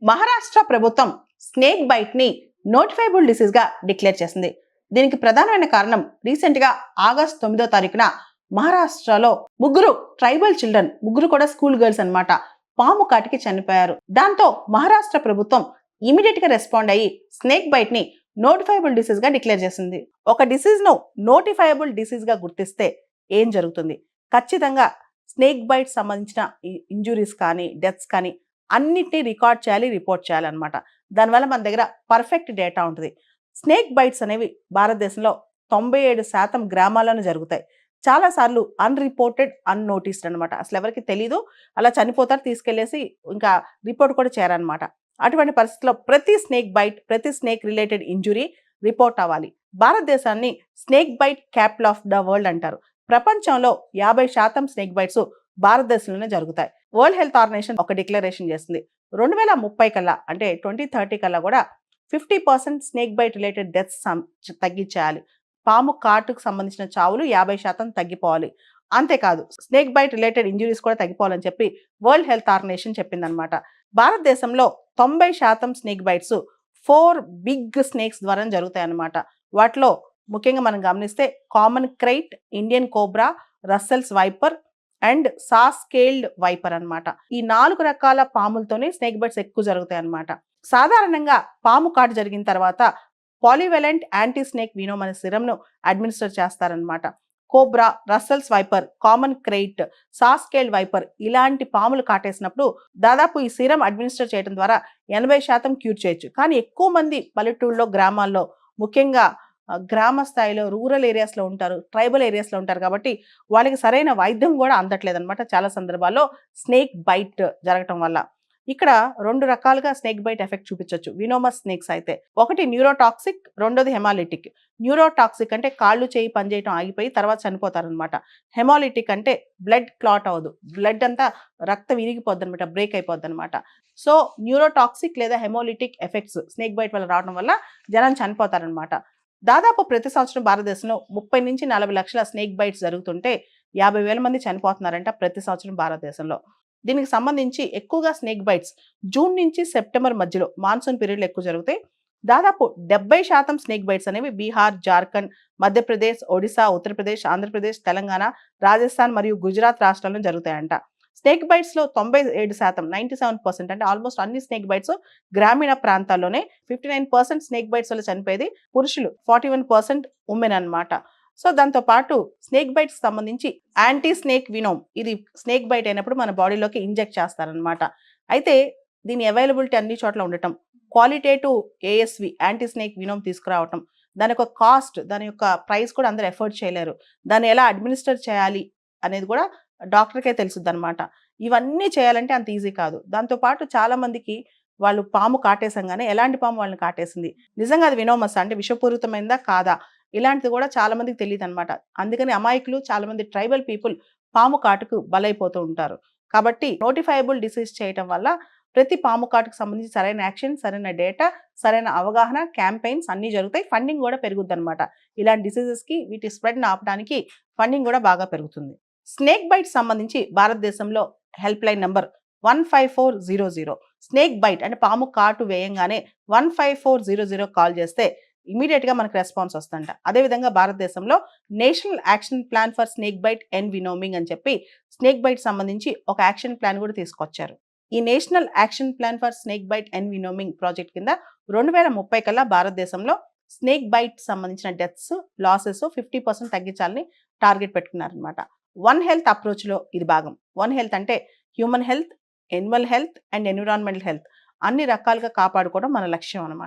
మహారాష్ట్ర ప్రభుత్వం snake bite ని notifiable disease గా డిక్లేర్ చేసింది. దీనికి ప్రధానమైన కారణం రీసెంట్ గా ఆగస్ట్ 9వ తారీఖున మహారాష్ట్రలో ముగ్గురు ట్రైబల్ చిల్డ్రన్, ముగ్గురు కూడా స్కూల్ గర్ల్స్ అన్నమాట, పాము కాటికి చనిపోయారు. దాంతో మహారాష్ట్ర ప్రభుత్వం ఇమీడియట్ గా రెస్పాండ్ అయ్యి స్నేక్ బైట్ ని నోటిఫైబుల్ డిసీజ్ గా డిక్లేర్ చేసింది. ఒక డిసీజ్ ను నోటిఫైబుల్ డిసీజ్ గా గుర్తిస్తే ఏం జరుగుతుంది? ఖచ్చితంగా స్నేక్ బైట్ సంబంధించిన ఇంజురీస్ కానీ, డెత్స్ కానీ అన్నిటినీ రికార్డ్ చేయాలి, రిపోర్ట్ చేయాలన్నమాట. దానివల్ల మన దగ్గర పర్ఫెక్ట్ డేటా ఉంటుంది. స్నేక్ బైట్స్ అనేవి భారతదేశంలో 97% గ్రామాల్లోనే జరుగుతాయి. చాలాసార్లు అన్రిపోర్టెడ్, అన్నోటిస్డ్ అనమాట. అసలు ఎవరికి తెలీదు, అలా చనిపోతారు, తీసుకెళ్లేసి ఇంకా రిపోర్ట్ కూడా చేయరనమాట. అటువంటి పరిస్థితుల్లో ప్రతి స్నేక్ బైట్, ప్రతి స్నేక్ రిలేటెడ్ ఇంజురీ రిపోర్ట్ అవ్వాలి. భారతదేశాన్ని snake bite capital of the world అంటారు. ప్రపంచంలో 50% స్నేక్ బైట్స్ భారతదేశంలోనే జరుగుతాయి. వరల్డ్ హెల్త్ ఆర్గనైజేషన్ ఒక డిక్లరేషన్ చేస్తుంది. 2030 కల్లా, అంటే 2030 కల్లా కూడా 50% స్నేక్ బైట్ రిలేటెడ్ డెత్స్ తగ్గించేయాలి. పాము కాటుకు సంబంధించిన చావులు 50% తగ్గిపోవాలి. అంతేకాదు, స్నేక్ బైట్ రిలేటెడ్ ఇంజురీస్ కూడా తగ్గిపోవాలని చెప్పి వరల్డ్ హెల్త్ ఆర్గనైజేషన్ చెప్పిందనమాట. భారతదేశంలో 90% స్నేక్ బైట్స్ 4 బిగ్ స్నేక్స్ ద్వారా జరుగుతాయి అన్నమాట. వాటిలో ముఖ్యంగా మనం గమనిస్తే common krait, Indian cobra, Russell's viper and saw scaled viper అన్నమాట. ఈ 4 రకాల పాములతోనే స్నేక్ బైట్స్ ఎక్కువ జరుగుతాయి అన్నమాట. సాధారణంగా పాము కాటు జరిగిన తర్వాత పాలివెలెంట్ యాంటీ స్నేక్ వినోమ్ అనే సిరంను అడ్మినిస్టర్ చేస్తారనమాట. Cobra, Russell's viper, common krait, saw scaled viper ఇలాంటి పాములు కాటేసినప్పుడు దాదాపు ఈ సిరం అడ్మినిస్టర్ చేయడం ద్వారా 80% క్యూర్ చేయొచ్చు. కానీ ఎక్కువ మంది పల్లెటూళ్ళలో, గ్రామాల్లో, ముఖ్యంగా గ్రామ స్థాయిలో, రూరల్ ఏరియాస్లో ఉంటారు, ట్రైబల్ ఏరియాస్లో ఉంటారు. కాబట్టి వాళ్ళకి సరైన వైద్యం కూడా అందట్లేదు అనమాట చాలా సందర్భాల్లో స్నేక్ బైట్ జరగటం వల్ల. ఇక్కడ 2 రకాలుగా స్నేక్ బైట్ ఎఫెక్ట్ చూపించవచ్చు వినోమస్ స్నేక్స్ అయితే. ఒకటి న్యూరోటాక్సిక్, రెండోది హెమాలిటిక్. న్యూరోటాక్సిక్ అంటే కాళ్ళు చేయి పనిచేయటం ఆగిపోయి తర్వాత చనిపోతారనమాట. హెమాలిటిక్ అంటే బ్లడ్ క్లాట్ అవ్వదు, బ్లడ్ అంతా రక్తం విరిగిపోద్ది అనమాట, బ్రేక్ అయిపోద్ది అనమాట. సో న్యూరోటాక్సిక్ లేదా హెమాలిటిక్ ఎఫెక్ట్స్ స్నేక్ బైట్ వల్ల రావడం వల్ల జనం చనిపోతారనమాట. దాదాపు ప్రతి సంవత్సరం భారతదేశంలో 30 నుంచి 40 లక్షల స్నేక్ బైట్స్ జరుగుతుంటే 50,000 మంది చనిపోతున్నారంట ప్రతి సంవత్సరం భారతదేశంలో. దీనికి సంబంధించి ఎక్కువగా స్నేక్ బైట్స్ జూన్ నుంచి సెప్టెంబర్ మధ్యలో మాన్సూన్ పీరియడ్లో ఎక్కువ జరుగుతాయి. దాదాపు 70% స్నేక్ బైట్స్ అనేవి బీహార్, జార్ఖండ్, మధ్యప్రదేశ్, ఒడిశా, ఉత్తరప్రదేశ్, ఆంధ్రప్రదేశ్, తెలంగాణ, రాజస్థాన్ మరియు గుజరాత్ రాష్ట్రాల్లో జరుగుతాయంట. స్నేక్ బైట్స్ లో 97%, 97% అంటే ఆల్మోస్ట్ అన్ని స్నేక్ బైట్స్ గ్రామీణ ప్రాంతాల్లోనే. 59% స్నేక్ బైట్స్ వల్ల చనిపోయేది పురుషులు, 41% ఉమెన్ అన్నమాట. సో దాంతో పాటు స్నేక్ బైట్స్ సంబంధించి యాంటీ స్నేక్ వినోమ్, ఇది స్నేక్ బైట్ అయినప్పుడు మన బాడీలోకి ఇంజెక్ట్ చేస్తారనమాట. అయితే దీని అవైలబిలిటీ అన్ని చోట్ల ఉండటం, క్వాలిటేటివ్ ఏఎస్వి యాంటీ స్నేక్ వినోమ్ తీసుకురావటం, దాని యొక్క కాస్ట్, దాని యొక్క ప్రైస్ కూడా అందరూ ఎఫోర్డ్ చేయలేరు. దాన్ని ఎలా అడ్మినిస్టర్ చేయాలి అనేది కూడా డాక్టర్కే తెలుసుద్ది అనమాట. ఇవన్నీ చేయాలంటే అంత ఈజీ కాదు. దాంతోపాటు చాలా మందికి వాళ్ళు పాము కాటేసంగానే ఎలాంటి పాము వాళ్ళని కాటేసింది, నిజంగా అది వినోమస్ అంటే విషపూరితమైందా కాదా, ఇలాంటిది కూడా చాలా మందికి తెలియదు అనమాట. అందుకని అమాయకులు, చాలా మంది ట్రైబల్ పీపుల్ పాము కాటుకు బలైపోతూ ఉంటారు. కాబట్టి నోటిఫైబుల్ డిసీజ్ చేయటం వల్ల ప్రతి పాము కాటుకు సంబంధించి సరైన యాక్షన్, సరైన డేటా, సరైన అవగాహన, క్యాంపెయిన్స్ అన్నీ జరుగుతాయి. ఫండింగ్ కూడా పెరుగుద్ది అనమాట. ఇలాంటి డిసీజెస్ కి, వీటి స్ప్రెడ్ ఆపడానికి ఫండింగ్ కూడా బాగా పెరుగుతుంది. స్నేక్ బైట్ సంబంధించి భారతదేశంలో help line number 15400. Snake bite అంటే పాము కాటు వేయంగానే 15400 కాల్ చేస్తే ఇమీడియట్ గా మనకు రెస్పాన్స్ వస్తుంట. అదేవిధంగా భారతదేశంలో national action plan for snake bite and envenoming అని చెప్పి స్నేక్ బైట్ సంబంధించి ఒక యాక్షన్ ప్లాన్ కూడా తీసుకొచ్చారు. ఈ national action plan for snake bite and envenoming project కింద 2030 కల్లా భారతదేశంలో స్నేక్ బైట్ సంబంధించిన డెత్స్, లాసెస్ 50% తగ్గించాలని టార్గెట్ పెట్టుకున్నారనమాట. వన్ హెల్త్ అప్రోచ్ లో ఇది భాగం. వన్ హెల్త్ అంటే human health, animal health and environmental health అన్ని రకాలుగా కాపాడుకోవడం మన లక్ష్యం అనమాట.